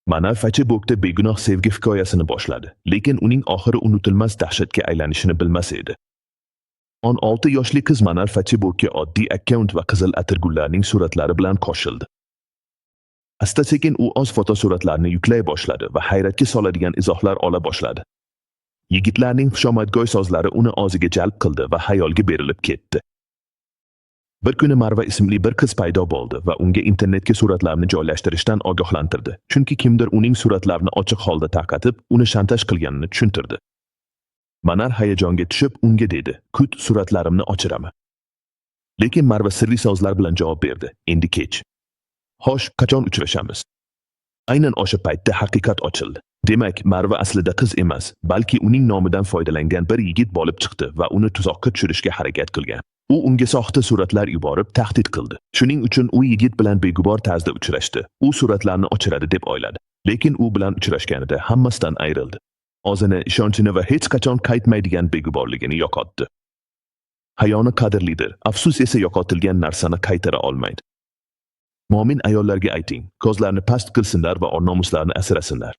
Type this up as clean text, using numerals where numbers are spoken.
Manar Facebookda begunoh sevgi hikoyasini boshladi, lekin uning oxiri unutilmas dahshatga aylanishini bilmas edi. 16 yoshli qiz Manar Facebookga oddiy akkaunt va qizil atirgullarning suratlari bilan qo'shildi. Asta-sekin u o'z fotosuratlarini yuklay boshladi va hayratga soladigan izohlar ola boshladi. Yigitlarning xushomadgo'y so'zlari uni o'ziga jalb qildi va xayolga berilib ketdi. Bir kuni Marva ismli bir qiz paydo bo'ldi va unga internetga suratlarni joylashtirishdan ogohlantirdi. Chunki kimdir uning suratlarini ochiq holda tarqatib, uni shantaj qilganini tushuntirdi. Manar hayajonga tushib unga dedi: "Kut, suratlarimni ochiraman." Lekin Marva sirli so'zlar bilan javob berdi: "Endi kech. Xo'sh, qachon uchrashamiz?" Aynan o'sha paytda haqiqat ochildi. Demak, Marva aslida qiz emas, balki uning nomidan foydalangan bir yigit bo'lib chiqdi va uni tuzoqqa tushirishga harakat qilgan. U unga soxta suratlar yuborib tahdid qildi. Shuning uchun u yigit bilan begubor tarzda uchrashdi. U suratlarni ochiradi deb o'yladi. Lekin u bilan uchrashganida hammasidan ayrildi. O'zini, ishonchini va hech qachon qaytmaydigan beguborligini yo'qotdi. Hayoni qadrlidir, afsus esa yo'qotilgan narsani qaytara olmaydi. Mo'min ayollarga ayting, ko'zlarini past qilsinlar va or-nomuslarini asrasinlar.